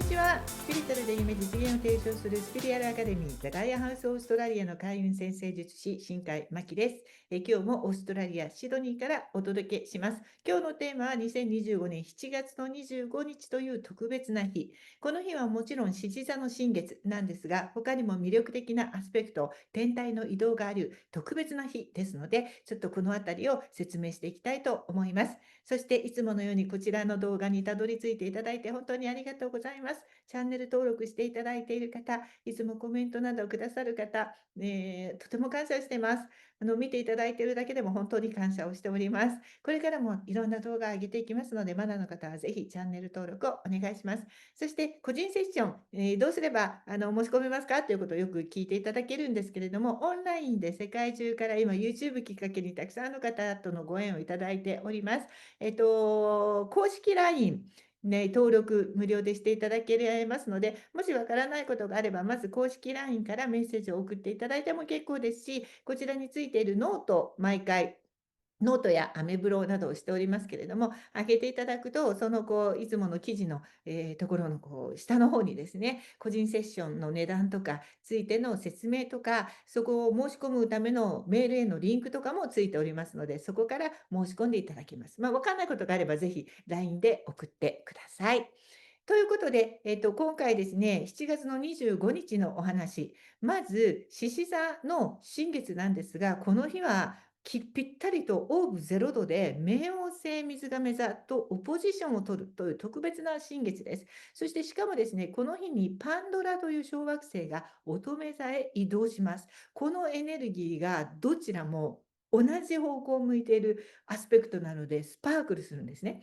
ちは。スピリチュアルで夢実現を提唱するスピリアルアカデミーザガイアハウスオーストラリアの開運先生術師新海真希です。今日もオーストラリアシドニーからお届けします。今日のテーマは2025年7月の25日という特別な日。この日はもちろん獅子座の新月なんですが、他にも魅力的なアスペクト、天体の移動がある特別な日ですので、ちょっとこのあたりを説明していきたいと思います。そしていつものようにこちらの動画にたどり着いていただいて本当にありがとうございます。チャンネル登録していただいている方、いつもコメントなどをくださる方、とても感謝しています。見ていただいているだけでも本当に感謝をしております。これからもいろんな動画を上げていきますので、まだの方はぜひチャンネル登録をお願いします。そして個人セッション、どうすれば申し込めますかということをよく聞いていただけるんですけれども、オンラインで世界中から今 YouTube きっかけにたくさんの方とのご縁をいただいております。公式 LINE、ね、登録無料でしていただけますので、もしわからないことがあれば、まず公式 LINE からメッセージを送っていただいても結構ですし、こちらについているノート、毎回ノートやアメブロなどをしておりますけれども、開けていただくと、そのいつもの記事の、ところの下の方にですね、個人セッションの値段とかついての説明とか、そこを申し込むためのメールへのリンクとかもついておりますので、そこから申し込んでいただきます。わかんないことがあれば、ぜひ LINE で送ってください。ということで、今回ですね、7月の25日のお話。まず、獅子座の新月なんですが、この日はぴったりとオーブ0度で、冥王星水亀座とオポジションを取るという特別な新月です。そしてしかもですね、この日にパンドラという小惑星が乙女座へ移動します。このエネルギーがどちらも同じ方向を向いているアスペクトなので、スパークルするんですね。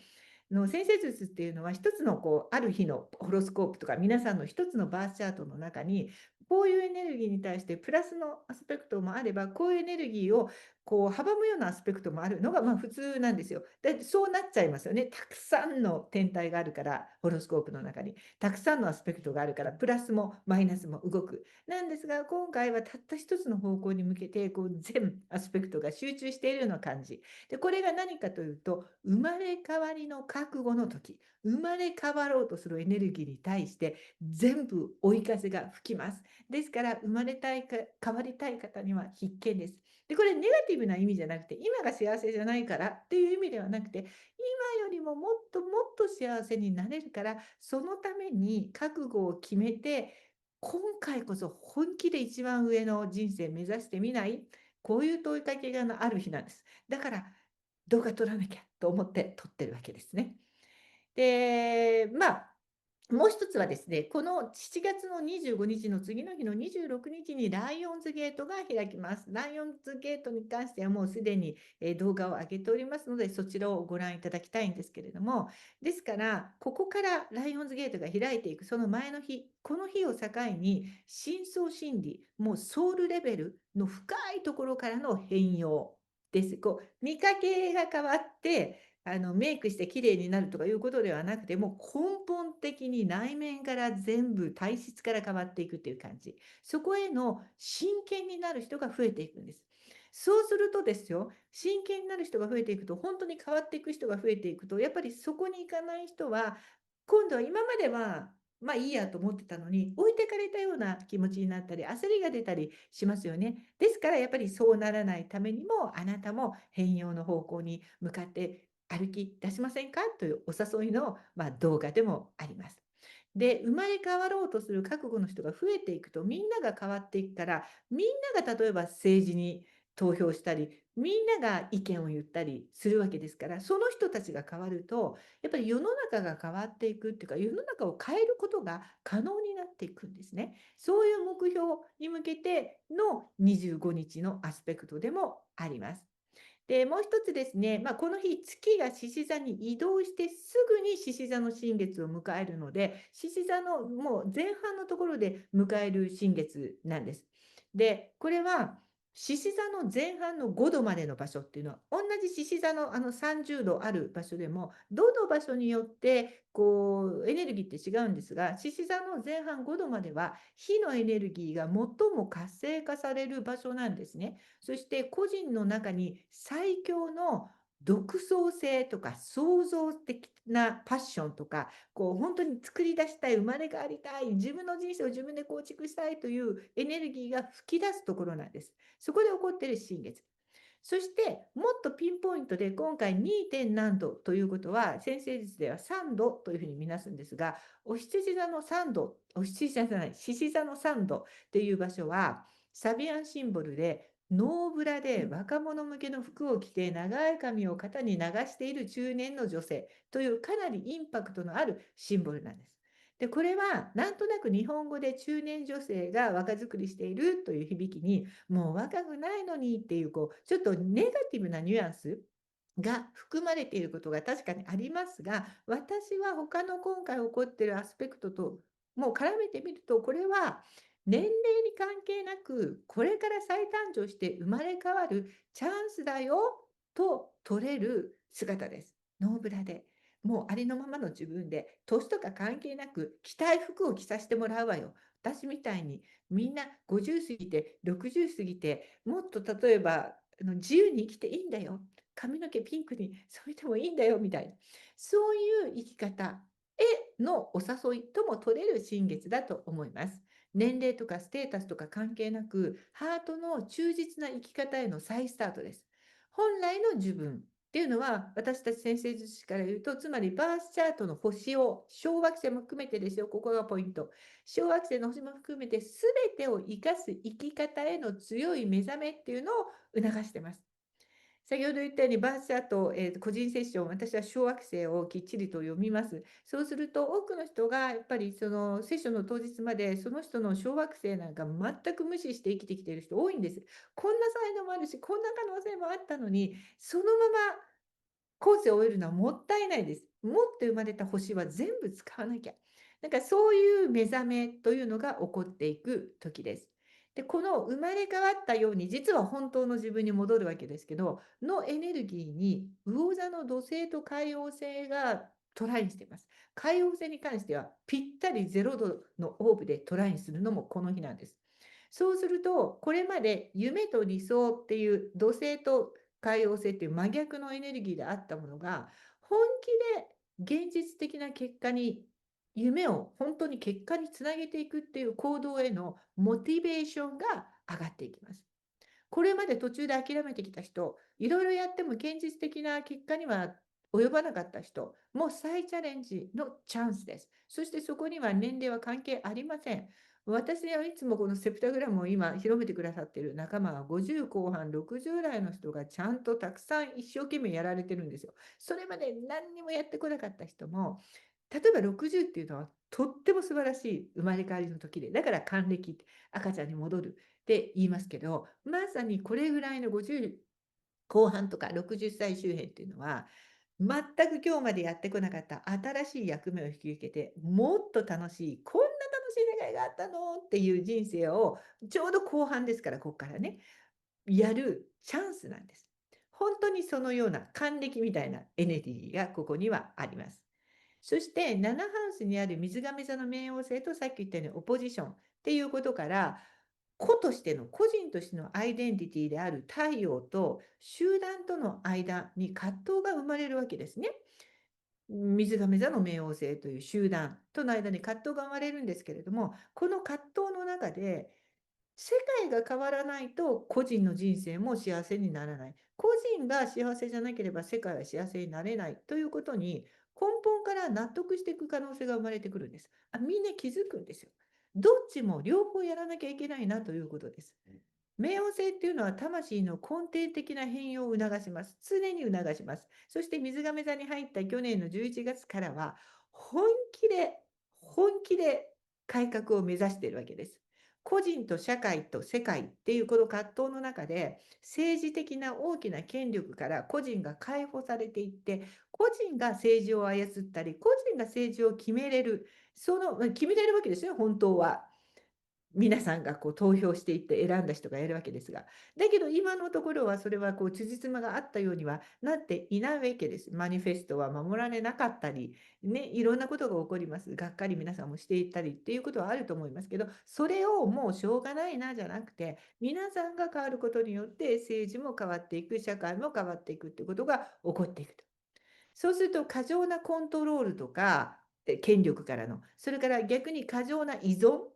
先生術っていうのは一つのある日のホロスコープとか皆さんの一つのバースチャートの中にこういうエネルギーに対してプラスのアスペクトもあればこういうエネルギーを阻むようなアスペクトもあるのが普通なんですよ。でそうなっちゃいますよね。たくさんの天体があるからホロスコープの中にたくさんのアスペクトがあるからプラスもマイナスも動くなんですが、今回はたった一つの方向に向けて全アスペクトが集中しているような感じで、これが何かというと、生まれ変わりの覚悟の時、生まれ変わろうとするエネルギーに対して全部追い風が吹きます。ですから、生まれたいか変わりたい方には必見です。で、これネガティブな意味じゃなくて、今が幸せじゃないからっていう意味ではなくて、今よりももっともっと幸せになれるから、そのために覚悟を決めて、今回こそ本気で一番上の人生目指してみない？こういう問いかけがある日なんです。だから動画撮らなきゃと思って撮ってるわけですね。で、もう一つはですね、この7月の25日の次の日の26日にライオンズゲートが開きます。ライオンズゲートに関してはもうすでに動画を上げておりますので、そちらをご覧いただきたいんですけれども、ですから、ここからライオンズゲートが開いていくその前の日、この日を境に深層心理、もうソウルレベルの深いところからの変容です。見かけが変わってメイクして綺麗になるとかいうことではなくて、もう根本的に内面から全部体質から変わっていくっていう感じ。そこへの真剣になる人が増えていくんです。そうするとですよ、真剣になる人が増えていくと、本当に変わっていく人が増えていくと、やっぱりそこに行かない人は、今度は今までは、いいやと思ってたのに、置いてかれたような気持ちになったり、焦りが出たりしますよね。ですからやっぱりそうならないためにも、あなたも変容の方向に向かって歩き出しませんかというお誘いの、動画でもあります。で、生まれ変わろうとする覚悟の人が増えていくと、みんなが変わっていくから、みんなが例えば政治に投票したり、みんなが意見を言ったりするわけですから、その人たちが変わると、やっぱり世の中が変わっていくっていうか、世の中を変えることが可能になっていくんですね。そういう目標に向けての25日のアスペクトでもあります。で、もう一つですね、この日、月が獅子座に移動してすぐに獅子座の新月を迎えるので、獅子座のもう前半のところで迎える新月なんです。で、これは獅子座の前半の5度までの場所っていうのは、同じ獅子座の30度ある場所でも、どの場所によってエネルギーって違うんですが、獅子座の前半5度までは、火のエネルギーが最も活性化される場所なんですね。そして個人の中に最強の独創性とか創造的なパッションとか、こう本当に作り出したい、生まれ変わりたい、自分の人生を自分で構築したいというエネルギーが吹き出すところなんです。そこで起こっている新月。そして、もっとピンポイントで今回 2. 点何度ということは、先生術では3度というふうに見なすんですが、お羊座の3度、お羊座じゃない、獅子座の3度っていう場所は、サビアンシンボルで、ノーブラで若者向けの服を着て長い髪を肩に流している中年の女性というかなりインパクトのあるシンボルなんです。で、これはなんとなく日本語で中年女性が若作りしているという響きに、もう若くないのにっていう、ちょっとネガティブなニュアンスが含まれていることが確かにありますが、私は他の今回起こっているアスペクトともう絡めてみると、これは年齢に関係なく、これから再誕生して生まれ変わるチャンスだよと取れる姿です。ノーブラで。もうありのままの自分で、年とか関係なく着たい服を着させてもらうわよ。私みたいにみんな50過ぎて、60過ぎて、もっと例えば自由に生きていいんだよ。髪の毛ピンクに染めてもいいんだよみたいな。そういう生き方へのお誘いとも取れる新月だと思います。年齢とかステータスとか関係なく、ハートの忠実な生き方への再スタートです。本来の自分っていうのは、私たち先生術師から言うと、つまりバースチャートの星を、小惑星も含めてですよ、ここがポイント。小惑星の星も含めて、全てを生かす生き方への強い目覚めっていうのを促してます。先ほど言ったように、バースチャート、個人セッション、私は小惑星をきっちりと読みます。そうすると、多くの人がやっぱりそのセッションの当日まで、その人の小惑星なんか全く無視して生きてきている人多いんです。こんな才能もあるし、こんな可能性もあったのに、そのまま後世を終えるのはもったいないです。持って生まれた星は全部使わなきゃ。なんかそういう目覚めというのが起こっていく時です。で、この生まれ変わったように、実は本当の自分に戻るわけですけど、のエネルギーに魚座の土星と海王星がトライしています。海王星に関してはぴったり0度のオーブでトライするのもこの日なんです。そうすると、これまで夢と理想っていう土星と海王星っていう真逆のエネルギーであったものが、本気で現実的な結果に、夢を本当に結果につなげていくっていう行動へのモチベーションが上がっていきます。これまで途中で諦めてきた人、いろいろやっても現実的な結果には及ばなかった人、もう再チャレンジのチャンスです。そしてそこには年齢は関係ありません。私はいつもこのセプタグラムを今広めてくださっている仲間は50後半、60代の人がちゃんとたくさん一生懸命やられてるんですよ。それまで何にもやってこなかった人も、例えば60っていうのはとっても素晴らしい生まれ変わりの時で、だから還暦、赤ちゃんに戻るって言いますけど、まさにこれぐらいの50後半とか60歳周辺っていうのは、全く今日までやってこなかった新しい役目を引き受けて、もっと楽しい、こんな楽しい願いがあったのっていう人生を、ちょうど後半ですから、ここからね、やるチャンスなんです。本当にそのような還暦みたいなエネルギーがここにはあります。そして、7ハウスにある水亀座の冥王星とさっき言ったようにオポジションっていうことから、個としての、個人としてのアイデンティティである太陽と集団との間に葛藤が生まれるわけですね。水亀座の冥王星という集団との間に葛藤が生まれるんですけれども、この葛藤の中で、世界が変わらないと個人の人生も幸せにならない。個人が幸せじゃなければ世界は幸せになれないということに根本から納得していく可能性が生まれてくるんです。みんな気づくんですよ。どっちも両方やらなきゃいけないなということです。冥王星っていうのは魂の根底的な変容を促します。常に促します。そして水亀座に入った去年の11月からは本気で改革を目指しているわけです。個人と社会と世界っていうこの葛藤の中で政治的な大きな権力から個人が解放されていって、個人が政治を操ったり個人が政治を決めれる、決めれるわけですよ、本当は。皆さんがこう投票していって選んだ人がやるわけですが、だけど今のところはそれはこう辻褄があったようにはなっていないわけです。マニフェストは守られなかったり、ね、いろんなことが起こります。がっかり皆さんもしていったりっていうことはあると思いますけど、それをもうしょうがないなじゃなくて、皆さんが変わることによって政治も変わっていく、社会も変わっていくってことが起こっていくと。そうすると過剰なコントロールとか、権力からの、それから逆に過剰な依存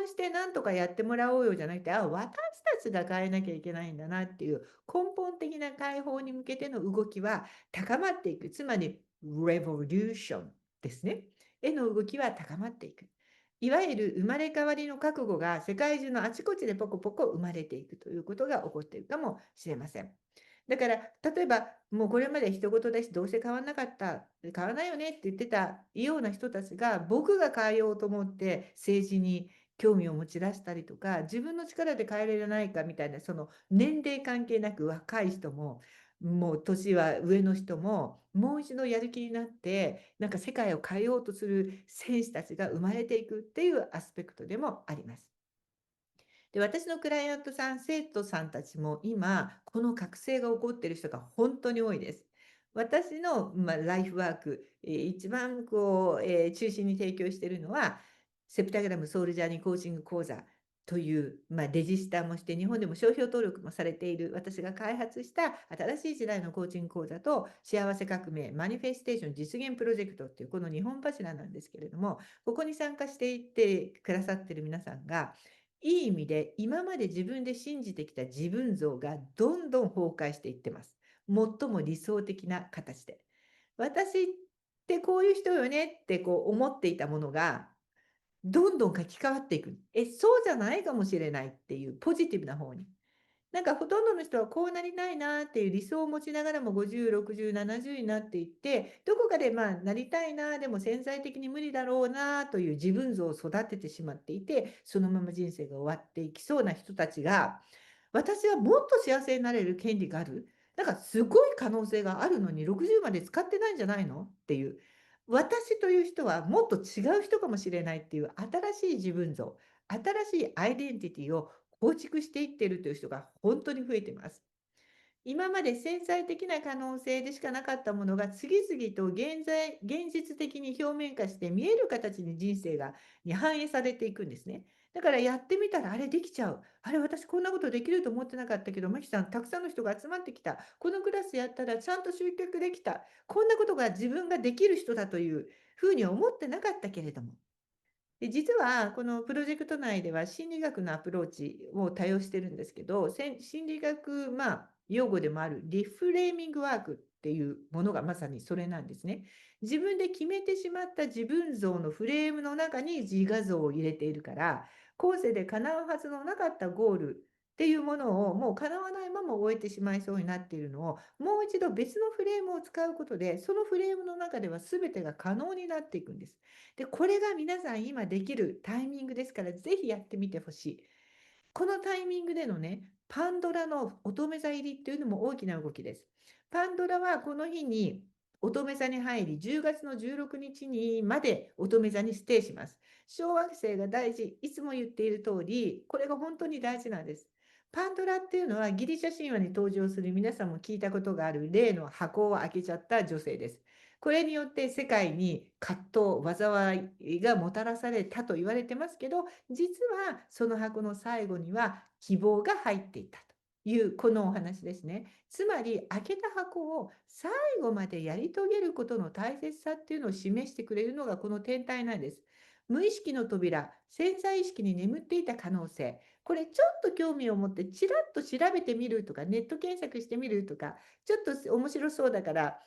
して何とかやってもらおうよじゃなくて、私たちが変えなきゃいけないんだなっていう根本的な解放に向けての動きは高まっていく。つまり、レボリューションですね。への動きは高まっていく。いわゆる生まれ変わりの覚悟が世界中のあちこちでポコポコ生まれていくということが起こっているかもしれません。だから、例えば、もうこれまで人事だし、どうせ変わんなかった、変わらないよねって言ってたような人たちが、僕が変えようと思って政治に興味を持ち出したりとか、自分の力で変えられないかみたいな、その年齢関係なく若い人も、もう年は上の人も、もう一度やる気になって、なんか世界を変えようとする選手たちが生まれていくっていうアスペクトでもあります。で、私のクライアントさん、生徒さんたちも今、この覚醒が起こっている人が本当に多いです。私の、ライフワーク、一番こう、中心に提供しているのは、セプタグラムソウルジャーニーコーチング講座という、レジスターもして、日本でも商標登録もされている、私が開発した新しい時代のコーチング講座と、幸せ革命、マニフェステーション実現プロジェクトっていう、この2本柱なんですけれども、ここに参加していってくださっている皆さんが、いい意味で今まで自分で信じてきた自分像がどんどん崩壊していってます。最も理想的な形で。私ってこういう人よねってこう思っていたものがどんどん書き換わっていく。そうじゃないかもしれないっていうポジティブな方に。なんかほとんどの人はこうなりたいなっていう理想を持ちながらも50、60、70になっていって、どこかでなりたいな、でも潜在的に無理だろうなという自分像を育ててしまっていて、そのまま人生が終わっていきそうな人たちが、私はもっと幸せになれる権利がある。なんかすごい可能性があるのに60まで使ってないんじゃないのっていう。私という人はもっと違う人かもしれないっていう新しい自分像、新しいアイデンティティを構築していっているという人が本当に増えています。今まで潜在的な可能性でしかなかったものが次々と現実的に表面化して見える形に人生に反映されていくんですね。だからやってみたらあれできちゃう。あれ私こんなことできると思ってなかったけど、マキさんたくさんの人が集まってきた。このクラスやったらちゃんと集客できた。こんなことが自分ができる人だというふうに思ってなかったけれども。で、実はこのプロジェクト内では心理学のアプローチを多用してるんですけど、心理学、用語でもあるリフレーミングワークっていうものがまさにそれなんですね。自分で決めてしまった自分像のフレームの中に自画像を入れているから、後世で叶うはずのなかったゴールっていうものをもう叶わないまま終えてしまいそうになっているのを、もう一度別のフレームを使うことで、そのフレームの中では全てが可能になっていくんです。で、これが皆さん今できるタイミングですから、ぜひやってみてほしい。このタイミングでのね、パンドラの乙女座入りっていうのも大きな動きです。パンドラはこの日に乙女座に入り、10月の16日にまで乙女座にステイします。小惑星が大事、いつも言っている通り、これが本当に大事なんです。パンドラっていうのはギリシャ神話に登場する皆さんも聞いたことがある例の箱を開けちゃった女性です。これによって世界に葛藤、災いがもたらされたと言われてますけど、実はその箱の最後には希望が入っていたというこのお話ですね。つまり開けた箱を最後までやり遂げることの大切さっていうのを示してくれるのがこの天体なんです。無意識の扉、潜在意識に眠っていた可能性。これちょっと興味を持ってちらっと調べてみるとか、ネット検索してみるとか、ちょっと面白そうだから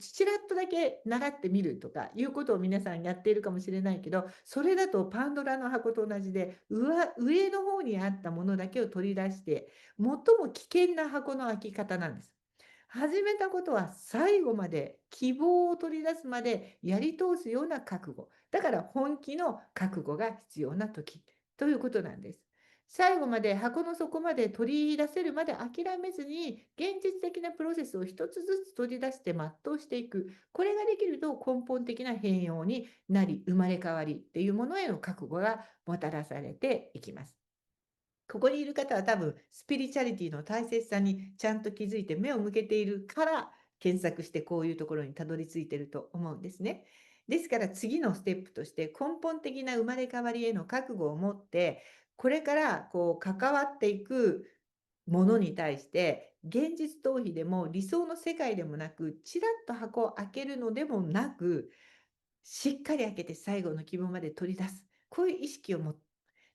ちらっとだけ習ってみるとかいうことを皆さんやっているかもしれないけど、それだとパンドラの箱と同じで、上の方にあったものだけを取り出して、最も危険な箱の開き方なんです。始めたことは最後まで希望を取り出すまでやり通すような覚悟。だから本気の覚悟が必要な時ということなんです。最後まで箱の底まで取り出せるまで諦めずに、現実的なプロセスを一つずつ取り出して全うしていく。これができると根本的な変容になり、生まれ変わりっていうものへの覚悟がもたらされていきます。ここにいる方は多分スピリチュアリティの大切さにちゃんと気づいて目を向けているから検索してこういうところにたどり着いていると思うんですね。ですから次のステップとして根本的な生まれ変わりへの覚悟を持ってこれからこう関わっていくものに対して現実逃避でも理想の世界でもなくちらっと箱を開けるのでもなくしっかり開けて最後の希望まで取り出す。こういう意識を持って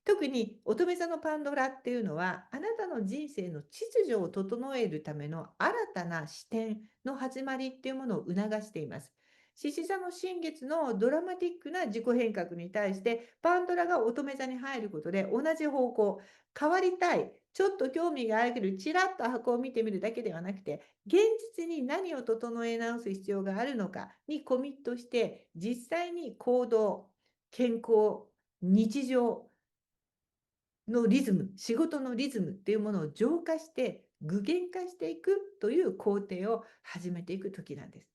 特に乙女座のパンドラっていうのは、あなたの人生の秩序を整えるための新たな視点の始まりっていうものを促しています。獅子座の新月のドラマティックな自己変革に対して、パンドラが乙女座に入ることで同じ方向、変わりたい、ちょっと興味があるけど、ちらっと箱を見てみるだけではなくて、現実に何を整え直す必要があるのかにコミットして、実際に行動、健康、日常、のリズム、仕事のリズムっていうものを浄化して、具現化していくという工程を始めていく時なんです。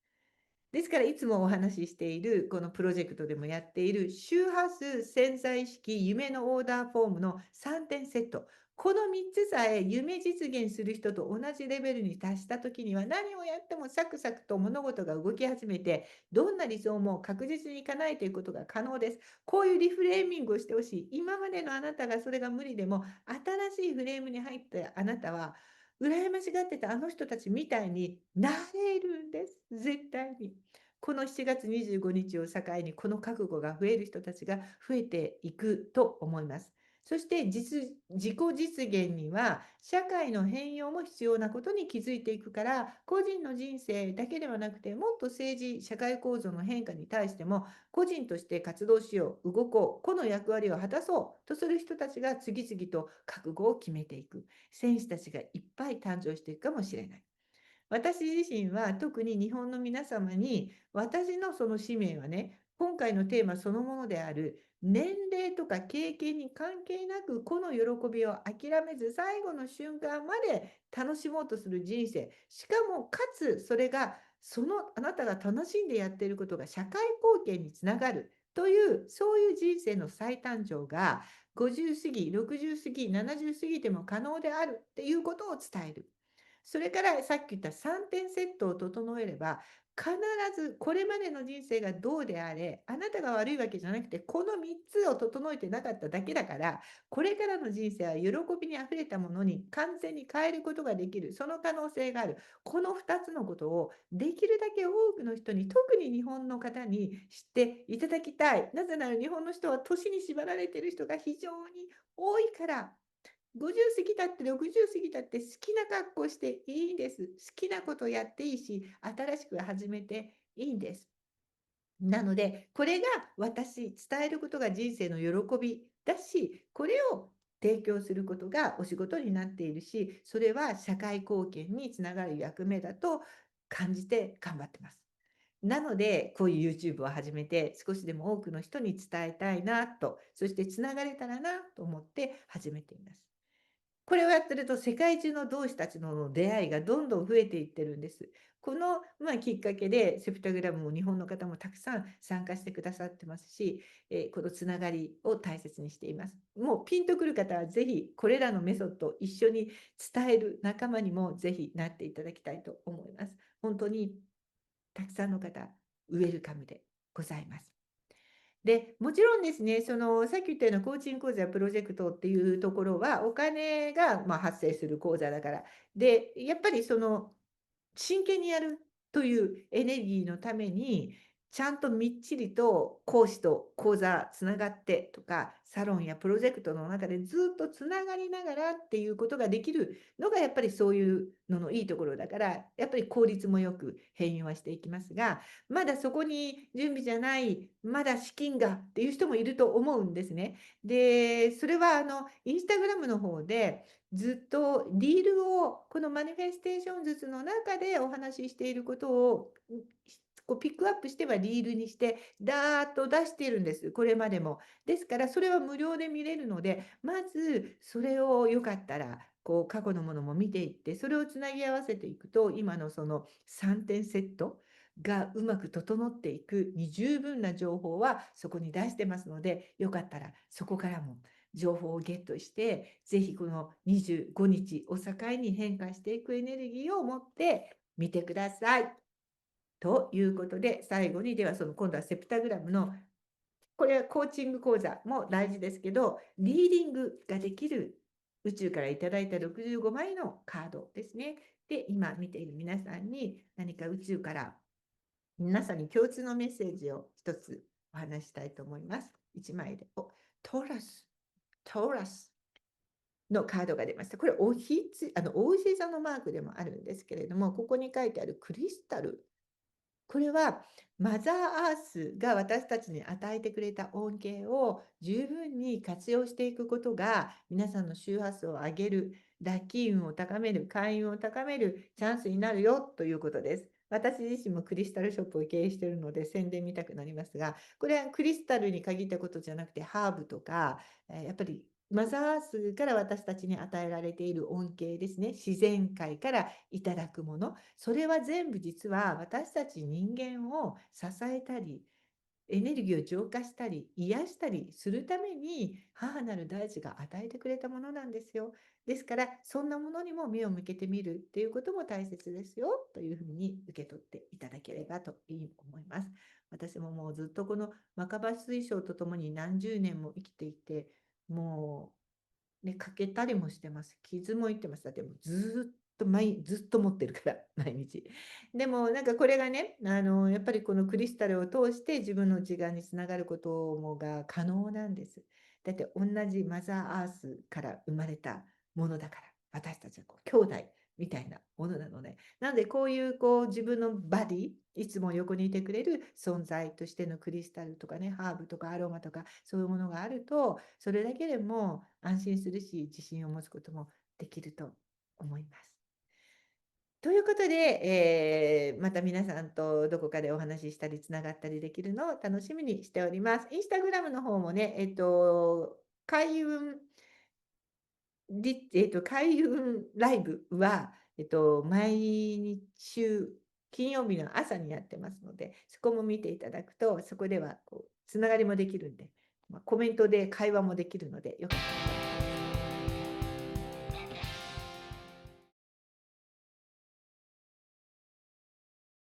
ですからいつもお話ししている、このプロジェクトでもやっている周波数潜在意識夢のオーダーフォームの3点セット。この3つさえ夢実現する人と同じレベルに達した時には何をやってもサクサクと物事が動き始めて、どんな理想も確実に叶えていくことが可能です。こういうリフレーミングをしてほしい。今までのあなたがそれが無理でも、新しいフレームに入ったあなたは、羨ましがってたあの人たちみたいになれるんです。絶対に。この7月25日を境にこの覚悟が増える人たちが増えていくと思います。そして自己実現には社会の変容も必要なことに気づいていくから個人の人生だけではなくてもっと政治社会構造の変化に対しても個人として活動しよう動こうこの役割を果たそうとする人たちが次々と覚悟を決めていく選手たちがいっぱい誕生していくかもしれない。私自身は特に日本の皆様に私のその使命はね今回のテーマそのものである年齢とか経験に関係なくこの喜びを諦めず最後の瞬間まで楽しもうとする人生しかもかつそれがそのあなたが楽しんでやっていることが社会貢献につながるというそういう人生の再誕生が50過ぎ60過ぎ70過ぎても可能であるっていうことを伝える。それからさっき言った3点セットを整えれば、必ずこれまでの人生がどうであれ、あなたが悪いわけじゃなくて、この3つを整えてなかっただけだから、これからの人生は喜びにあふれたものに完全に変えることができる、その可能性がある。この2つのことをできるだけ多くの人に、特に日本の方に知っていただきたい。なぜなら日本の人は年に縛られている人が非常に多いから。50過ぎたって60過ぎたって好きな格好していいんです。好きなことやっていいし、新しく始めていいんです。なので、これが私、伝えることが人生の喜びだし、これを提供することがお仕事になっているし、それは社会貢献につながる役目だと感じて頑張ってます。なので、こういう YouTube を始めて、少しでも多くの人に伝えたいなと、そしてつながれたらなと思って始めています。これをやってると世界中の同志たちの出会いがどんどん増えていってるんです。この、きっかけでセプタグラムも日本の方もたくさん参加してくださってますし、このつながりを大切にしています。もうピンとくる方はぜひこれらのメソッドを一緒に伝える仲間にもぜひなっていただきたいと思います。本当にたくさんの方、ウェルカムでございます。で、もちろんですね、そのさっき言ったようなコーチング講座やプロジェクトっていうところは、お金が発生する講座だから。で、やっぱりその真剣にやるというエネルギーのために、ちゃんとみっちりと講師と講座つながってとか、サロンやプロジェクトの中でずっとつながりながらっていうことができるのがやっぱりそういうののいいところだから、やっぱり効率もよく変容はしていきますが、まだそこに準備じゃない、まだ資金がっていう人もいると思うんですね。で、それはインスタグラムの方で、ずっとリールをこのマニフェステーション術の中でお話ししていることを、こうピックアップしてはリールにして、ダーッと出しているんです、これまでも。ですから、それは無料で見れるので、まずそれをよかったら、過去のものも見ていって、それをつなぎ合わせていくと、今のその3点セットがうまく整っていくに十分な情報はそこに出してますので、よかったらそこからも情報をゲットして、ぜひこの25日を境に変化していくエネルギーを持ってみてください。ということで、最後にでは今度はセプタグラムの、これはコーチング講座も大事ですけど、リーディングができる宇宙からいただいた65枚のカードですね。で、今見ている皆さんに何か宇宙から皆さんに共通のメッセージを一つお話したいと思います。1枚で。トーラスのカードが出ました。これおひつ、お牛座のマークでもあるんですけれども、ここに書いてあるクリスタル。これはマザーアースが私たちに与えてくれた恩恵を十分に活用していくことが皆さんの周波数を上げる、ラッキー運を高める、開運を高めるチャンスになるよということです。私自身もクリスタルショップを経営しているので宣伝見たくなりますが、これはクリスタルに限ったことじゃなくてハーブとか、やっぱりマザーアースから私たちに与えられている恩恵ですね。自然界からいただくもの。それは全部実は私たち人間を支えたり、エネルギーを浄化したり、癒したりするために母なる大地が与えてくれたものなんですよ。ですから、そんなものにも目を向けてみるっていうことも大切ですよというふうに受け取っていただければと思います。私ももうずっとこのマカバ水晶とともに何十年も生きていて、もう、ね、欠けたりもしてます。傷もいってます。だってもうずっと持ってるから、毎日。でもなんかこれがね、やっぱりこのクリスタルを通して自分の内側につながることもが可能なんです。だって同じマザーアースから生まれたものだから、私たちは兄弟みたいなものなので、なのでこういう自分のバディ、いつも横にいてくれる存在としてのクリスタルとかね、ハーブとかアロマとかそういうものがあると、それだけでも安心するし、自信を持つこともできると思います。ということで、また皆さんとどこかでお話ししたりつながったりできるのを楽しみにしております。インスタグラムの方もね、開運開運ライブは、毎週金曜日の朝にやってますので、そこも見ていただくと、そこではつながりもできるんで、コメントで会話もできるので、よかったら